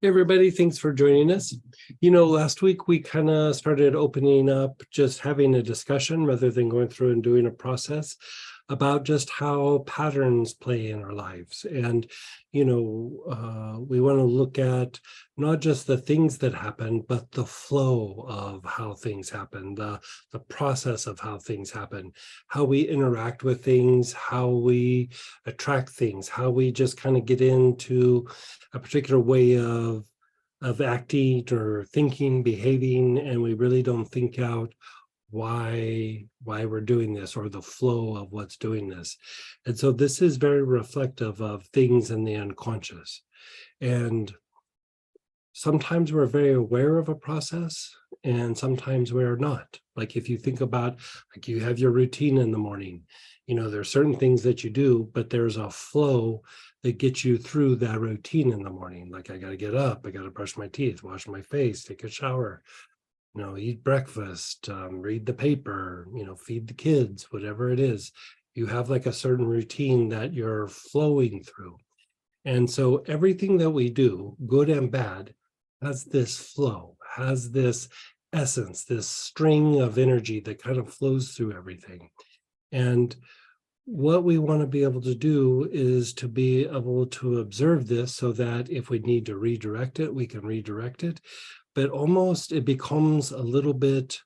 Hey everybody, thanks for joining us. Last week we kind of started opening up, just having a discussion rather than going through and doing a process about just how patterns play in our lives. And, we want to look at not just the things that happen, but the flow of how things happen, the process of how things happen, how we interact with things, how we attract things, how we just kind of get into a particular way of acting or thinking, behaving, and we really don't think out why we're doing this or the flow of what's doing this. And so this is very reflective of things in the unconscious. And sometimes we're very aware of a process and sometimes we're not. Like if you think about, like you have your routine in the morning, there's certain things that you do, but there's a flow that gets you through that routine in the morning. Like I got to get up, I got to brush my teeth, wash my face, take a shower, eat breakfast, read the paper, feed the kids, whatever it is. You have like a certain routine that you're flowing through. And so everything that we do, good and bad, has this flow, has this essence, this string of energy that kind of flows through everything. And what we want to be able to do is to be able to observe this so that if we need to redirect it, we can redirect it. But almost it becomes a little bit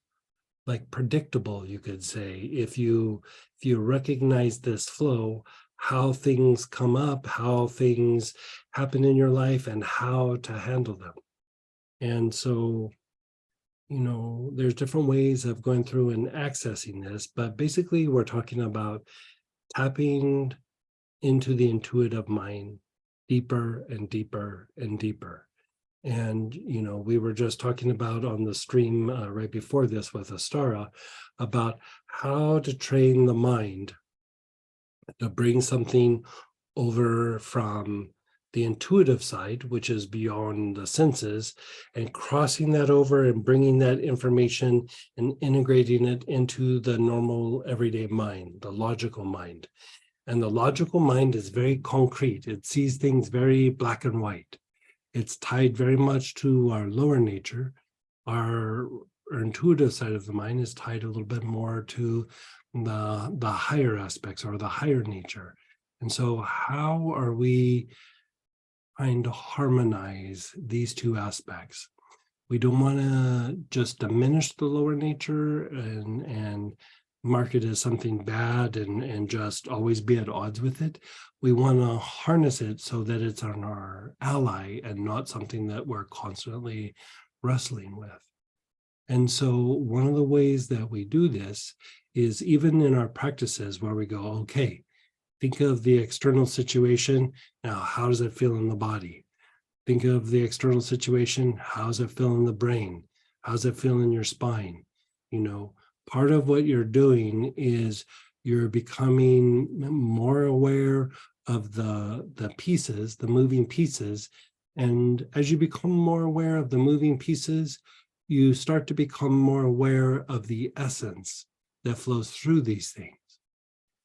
like predictable, you could say, if you recognize this flow, how things come up, how things happen in your life, and how to handle them. And so, there's different ways of going through and accessing this, but basically we're talking about tapping into the intuitive mind deeper and deeper and deeper. And, we were just talking about on the stream right before this with Astara about how to train the mind to bring something over from the intuitive side, which is beyond the senses, and crossing that over and bringing that information and integrating it into the normal everyday mind, the logical mind. And the logical mind is very concrete. It sees things very black and white. It's tied very much to our lower nature. Our intuitive side of the mind is tied a little bit more to the higher aspects or the higher nature. And so how are we trying to harmonize these two aspects? We don't want to just diminish the lower nature and mark it as something bad and just always be at odds with it. We want to harness it so that it's on our ally and not something that we're constantly wrestling with. And so one of the ways that we do this is even in our practices where we go, okay, think of the external situation. Now, how does it feel in the body? Think of the external situation. How's it feel in the brain? How's it feel in your spine? Part of what you're doing is you're becoming more aware of the pieces, the moving pieces. And as you become more aware of the moving pieces, you start to become more aware of the essence that flows through these things.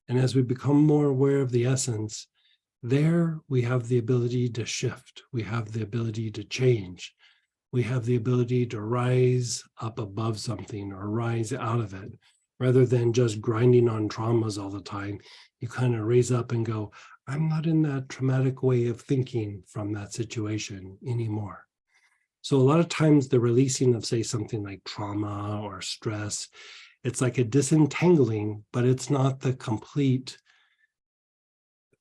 And as we become more aware of the essence, there we have the ability to shift. We have the ability to change. We have the ability to rise up above something or rise out of it. Rather than just grinding on traumas all the time, you kind of raise up and go, I'm not in that traumatic way of thinking from that situation anymore. So a lot of times the releasing of, say, something like trauma or stress, it's like a disentangling, but it's not the complete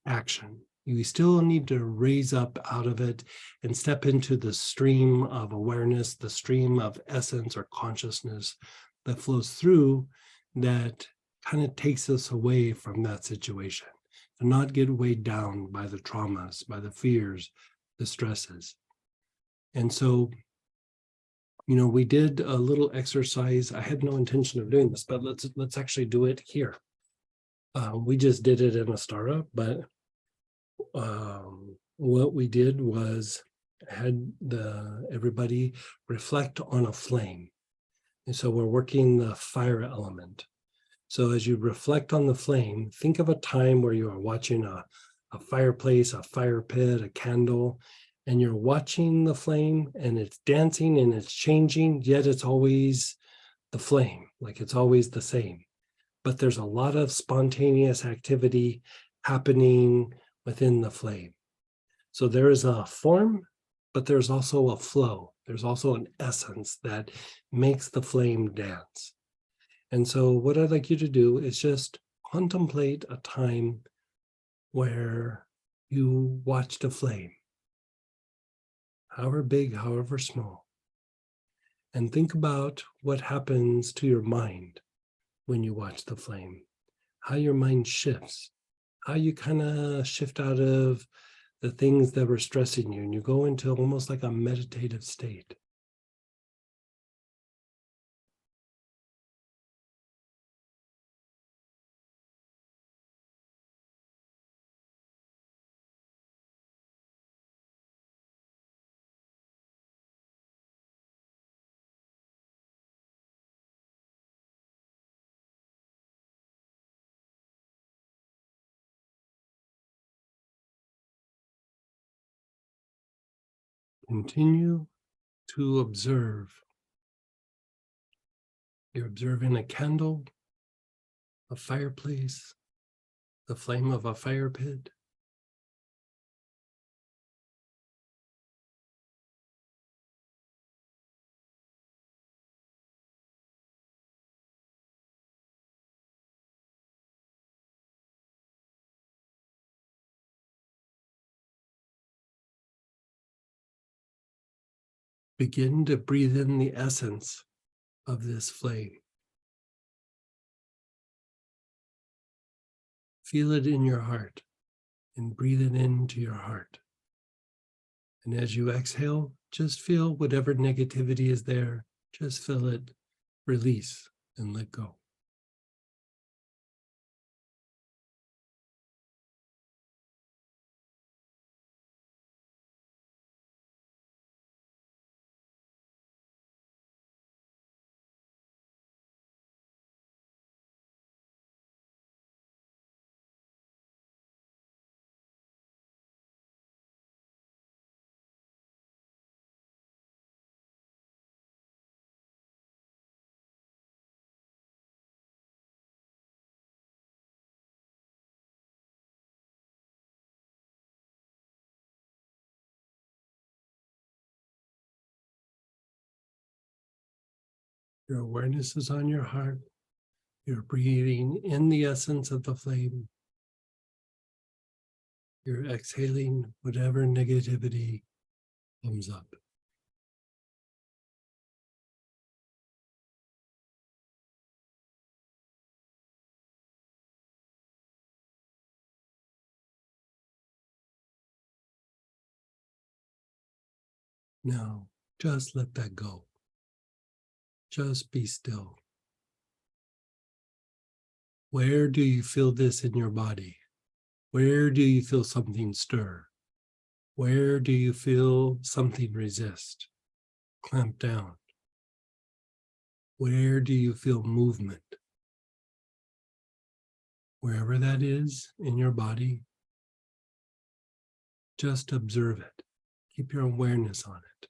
action. You still need to raise up out of it and step into the stream of awareness, the stream of essence or consciousness that flows through that kind of takes us away from that situation, to not get weighed down by the traumas, by the fears, the stresses. And so, we did a little exercise. I had no intention of doing this, but let's actually do it here. We just did it in Astara, but what we did was had everybody reflect on a flame. And so we're working the fire element. So as you reflect on the flame, think of a time where you are watching a fireplace, a fire pit, a candle, and you're watching the flame and it's dancing and it's changing, yet it's always the flame, like it's always the same. But there's a lot of spontaneous activity happening within the flame. So there is a form, but there's also a flow. There's also an essence that makes the flame dance. And so what I'd like you to do is just contemplate a time where you watched a flame, however big, however small, and think about what happens to your mind when you watch the flame, how your mind shifts, how you kind of shift out of the things that were stressing you and you go into almost like a meditative state. Continue to observe. You're observing a candle, a fireplace, the flame of a fire pit. Begin to breathe in the essence of this flame. Feel it in your heart and breathe it into your heart. And as you exhale, just feel whatever negativity is there, just feel it release and let go. Your awareness is on your heart. You're breathing in the essence of the flame. You're exhaling whatever negativity comes up. Now, just let that go. Just be still. Where do you feel this in your body? Where do you feel something stir? Where do you feel something resist, clamp down? Where do you feel movement? Wherever that is in your body, just observe it. Keep your awareness on it.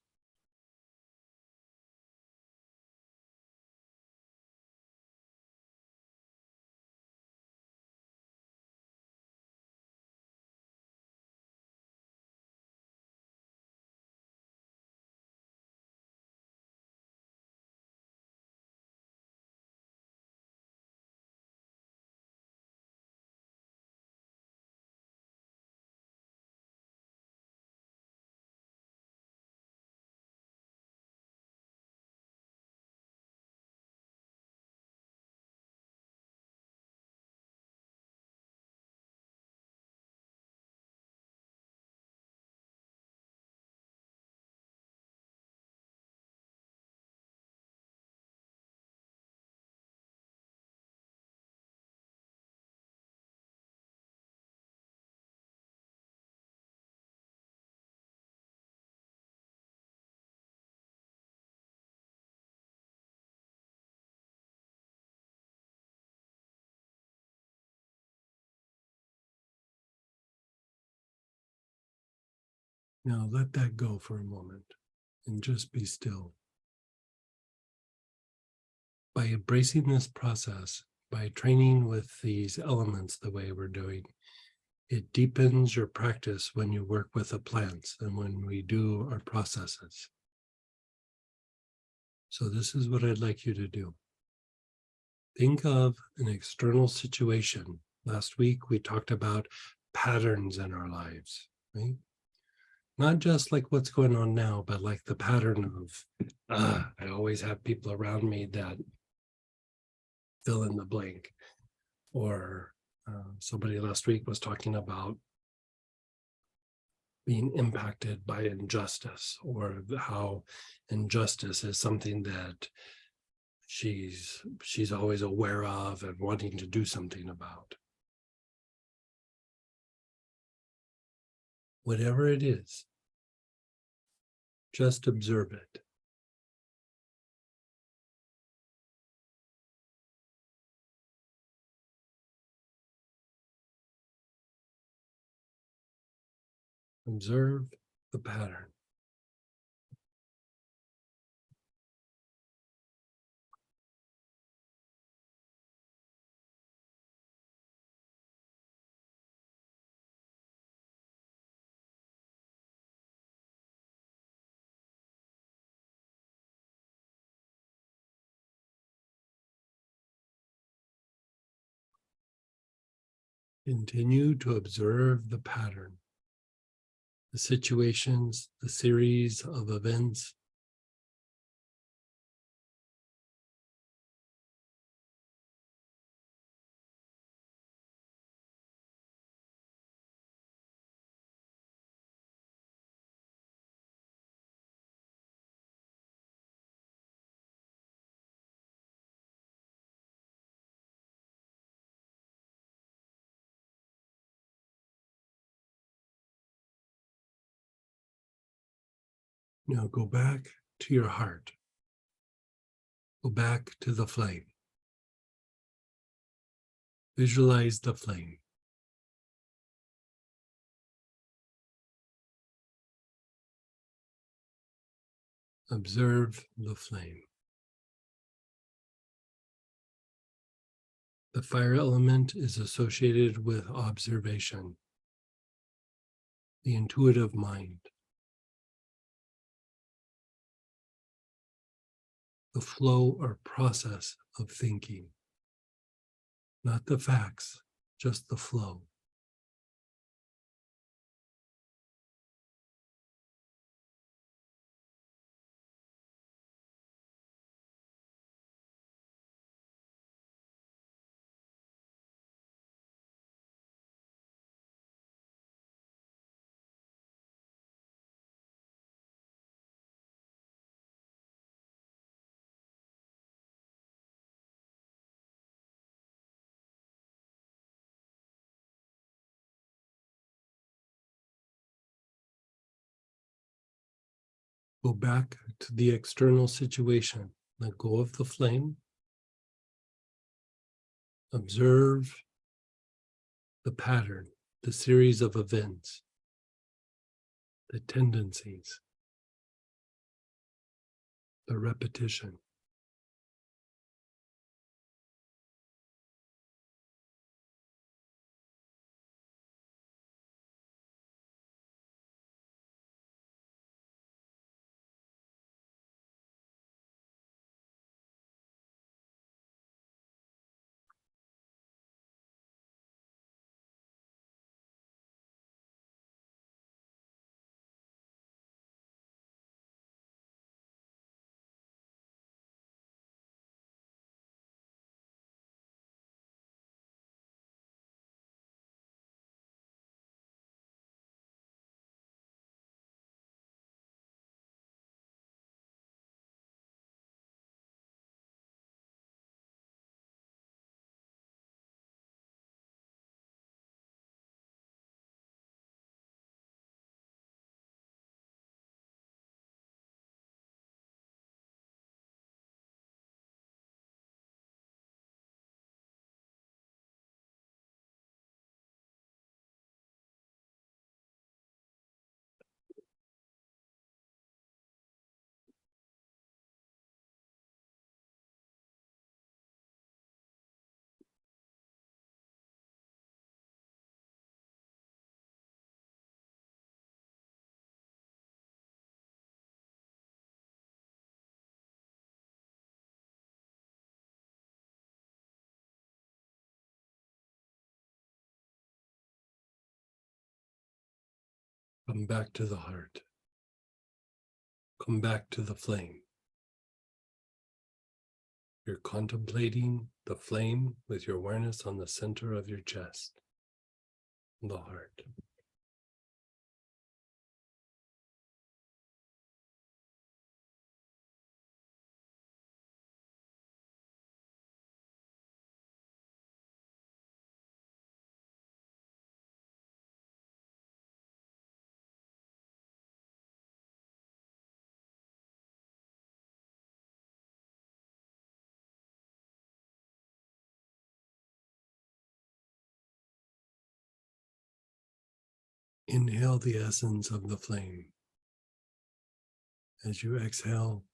Now let that go for a moment and just be still. By embracing this process, by training with these elements the way we're doing, it deepens your practice when you work with the plants and when we do our processes. So this is what I'd like you to do. Think of an external situation. Last week, we talked about patterns in our lives, right? Not just like what's going on now, but like the pattern of, I always have people around me that fill in the blank. Or somebody last week was talking about being impacted by injustice, or how injustice is something that she's always aware of and wanting to do something about. Whatever it is, just observe it. Observe the pattern. Continue to observe the pattern, the situations, the series of events. Now go back to your heart. Go back to the flame. Visualize the flame. Observe the flame. The fire element is associated with observation, the intuitive mind, the flow or process of thinking, not the facts, just the flow. Go back to the external situation. Let go of the flame. Observe the pattern, the series of events, the tendencies, the repetition. Come back to the heart. Come back to the flame. You're contemplating the flame with your awareness on the center of your chest, the heart. Inhale the essence of the flame. As you exhale,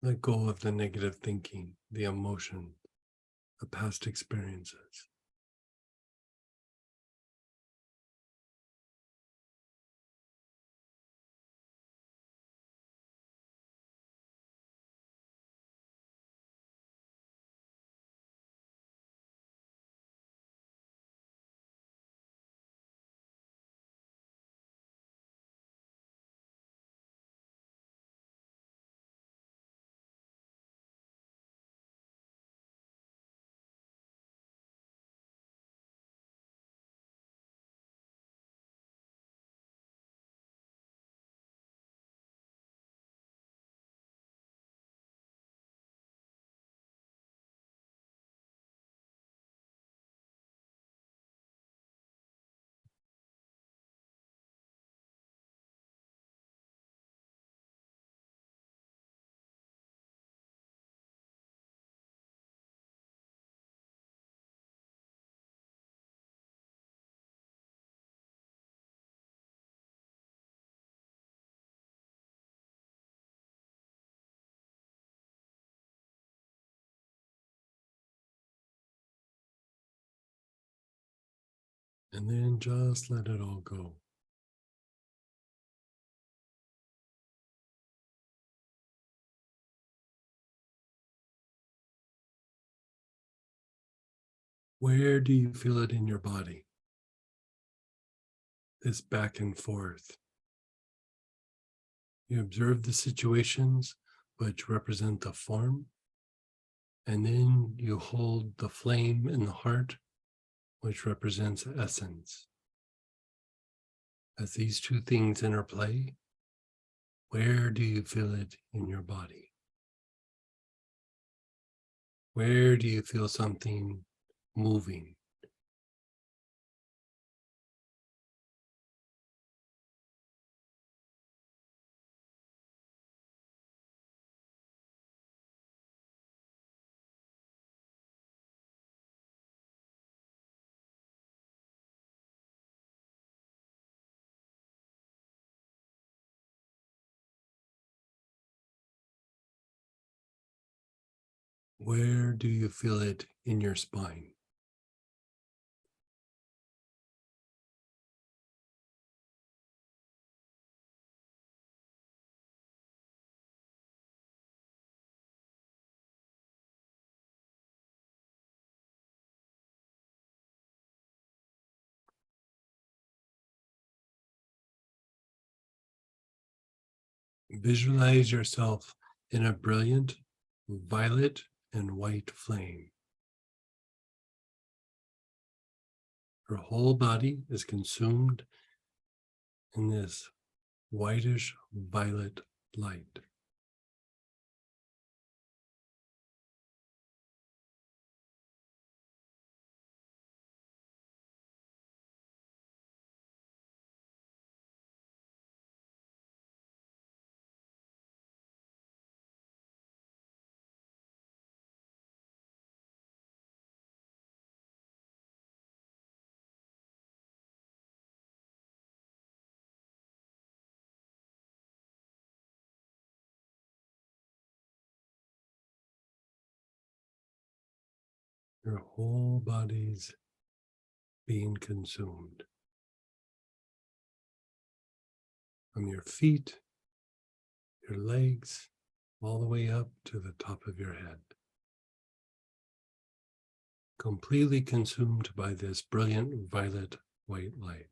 let go of the negative thinking, the emotion, the past experiences. And then just let it all go. Where do you feel it in your body? This back and forth. You observe the situations which represent the form, and then you hold the flame in the heart, which represents essence. As these two things interplay, where do you feel it in your body? Where do you feel something moving? Where do you feel it in your spine? Visualize yourself in a brilliant violet and white flame. Your whole body is consumed in this whitish violet light. Your whole body's being consumed. From your feet, your legs, all the way up to the top of your head. Completely consumed by this brilliant violet white light.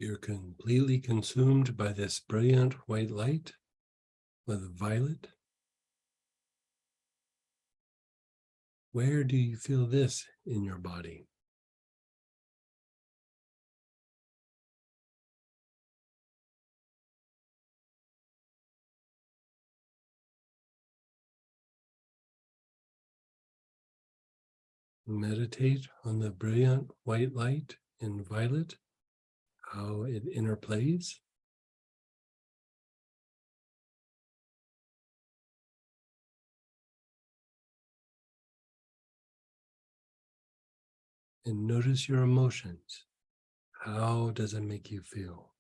You're completely consumed by this brilliant white light with violet. Where do you feel this in your body? Meditate on the brilliant white light in violet, how it interplays. And notice your emotions. How does it make you feel?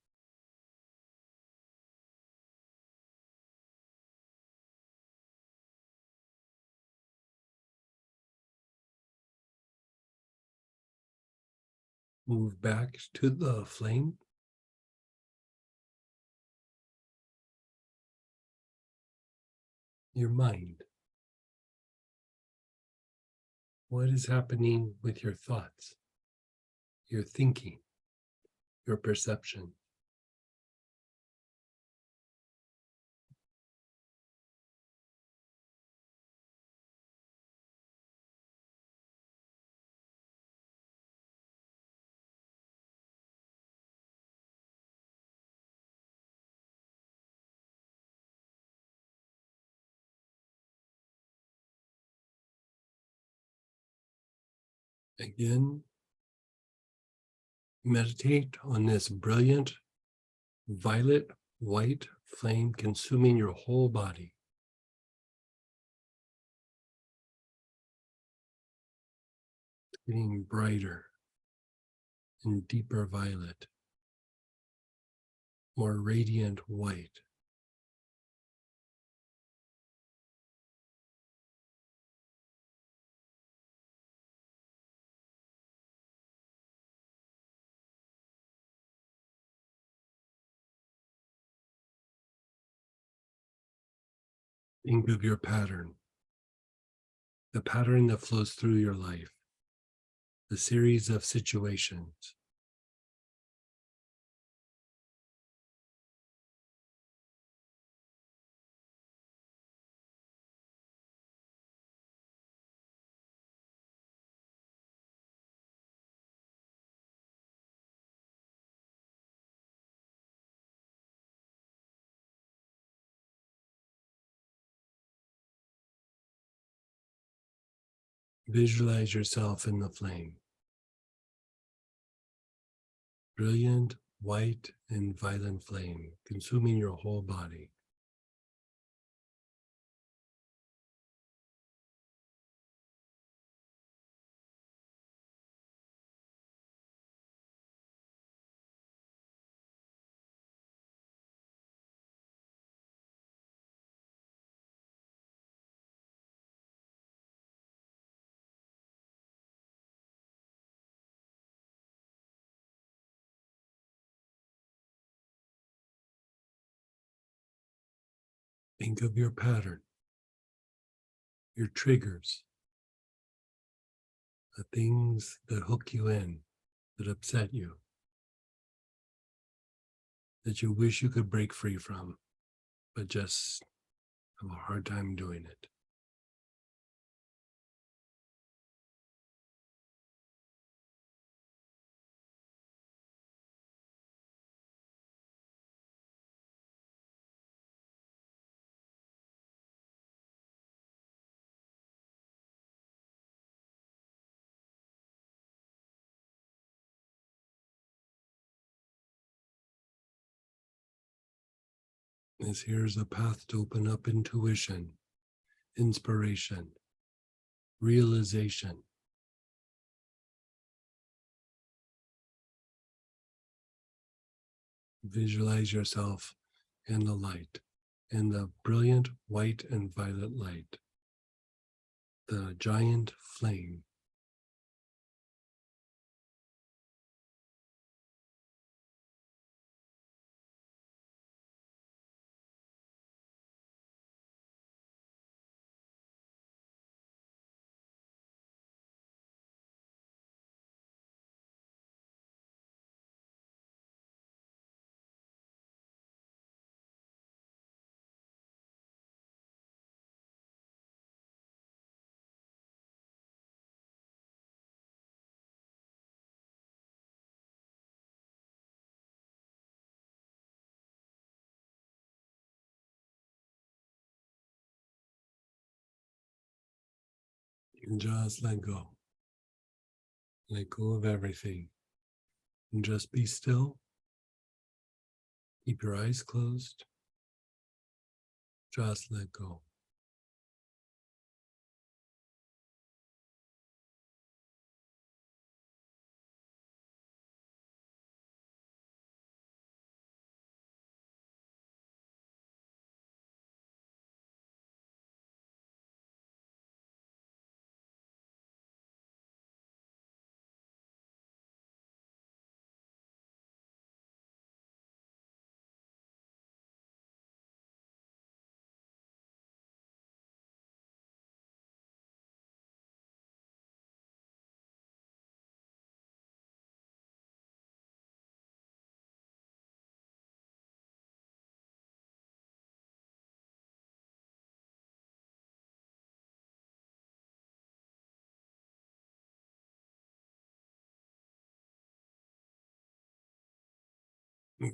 Move back to the flame. Your mind. What is happening with your thoughts, your thinking, your perception? Again, meditate on this brilliant violet white flame consuming your whole body. Getting brighter and deeper violet, more radiant white. Think of your pattern, the pattern that flows through your life, the series of situations. Visualize yourself in the flame. Brilliant white and violet flame consuming your whole body. Think of your pattern, your triggers, the things that hook you in, that upset you, that you wish you could break free from, but just have a hard time doing it. As here's a path to open up intuition, inspiration, realization. Visualize yourself in the light, in the brilliant white and violet light, the giant flame. And just let go. Let go of everything. And just be still. Keep your eyes closed. Just let go.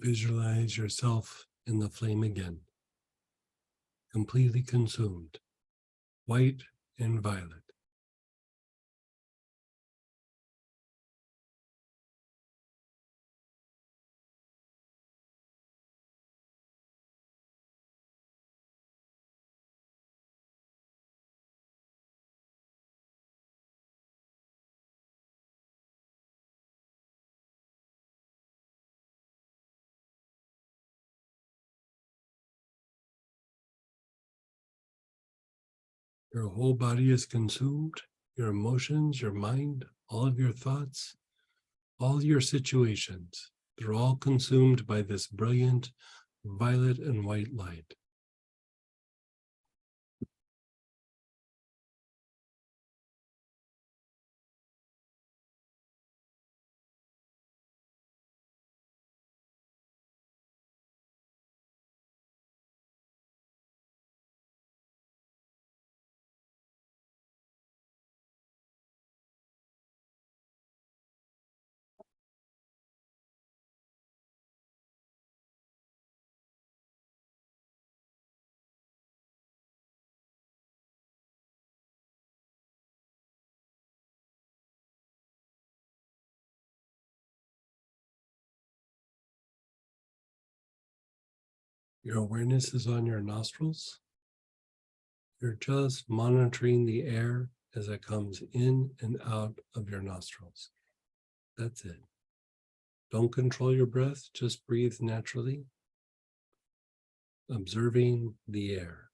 Visualize yourself in the flame again, completely consumed, white and violet. Your whole body is consumed, your emotions, your mind, all of your thoughts, all your situations. They're all consumed by this brilliant violet and white light. Your awareness is on your nostrils. You're just monitoring the air as it comes in and out of your nostrils. That's it. Don't control your breath, just breathe naturally, observing the air.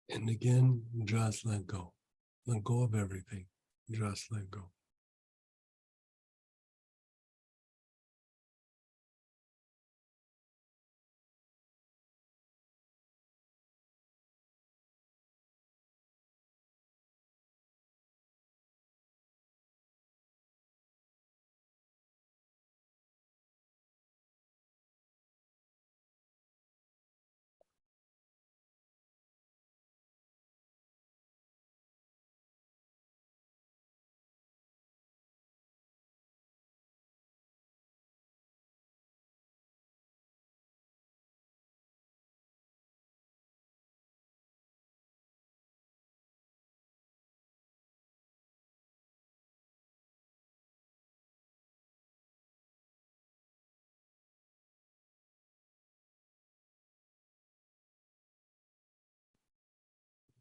And again, just let go. Let go of everything. Just let go.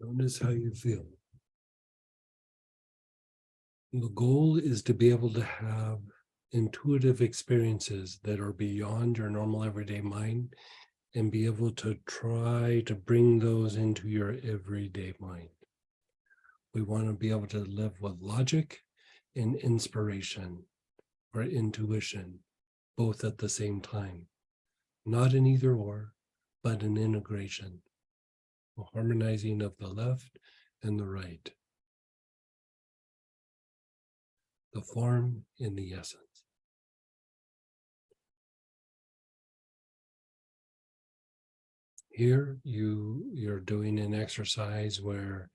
Notice how you feel. The goal is to be able to have intuitive experiences that are beyond your normal everyday mind and be able to try to bring those into your everyday mind. We want to be able to live with logic and inspiration or intuition, both at the same time. Not an either or, but an integration, a harmonizing of the left and the right, the form in the essence. Here you're doing an exercise where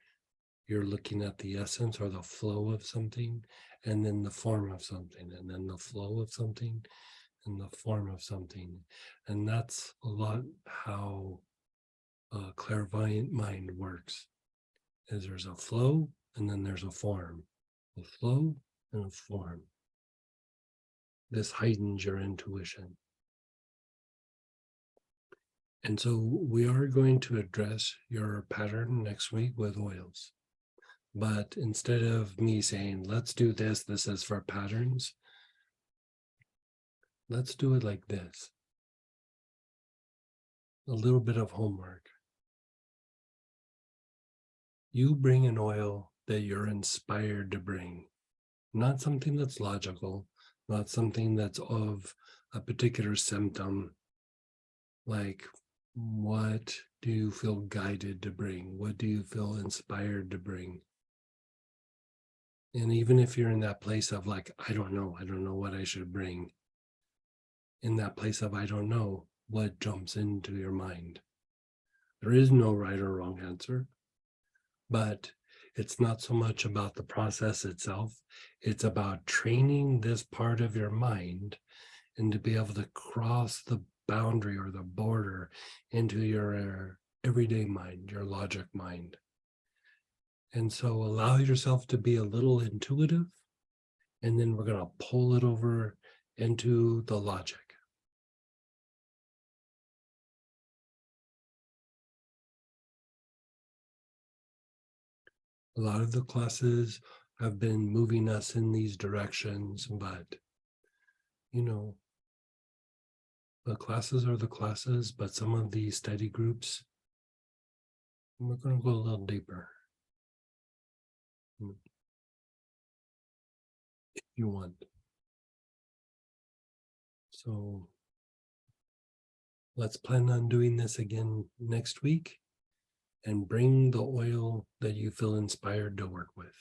you're looking at the essence or the flow of something, and then the form of something, and then the flow of something, and the form of something. And that's a lot how a clairvoyant mind works, is there's a flow and then there's a form, a flow and a form. This heightens your intuition. And so we are going to address your pattern next week with oils. But instead of me saying, let's do this, this is for patterns, let's do it like this. A little bit of homework. You bring an oil that you're inspired to bring, not something that's logical, not something that's of a particular symptom. Like, what do you feel guided to bring? What do you feel inspired to bring? And even if you're in that place of like, I don't know what I should bring. In that place of I don't know, what jumps into your mind? There is no right or wrong answer, but it's not so much about the process itself. It's about training this part of your mind and to be able to cross the boundary or the border into your everyday mind, your logic mind. And so allow yourself to be a little intuitive, and then we're going to pull it over into the logic. A lot of the classes have been moving us in these directions, but you know, the classes are the classes, but some of these study groups, we're going to go a little deeper. If you want. So let's plan on doing this again next week and bring the oil that you feel inspired to work with.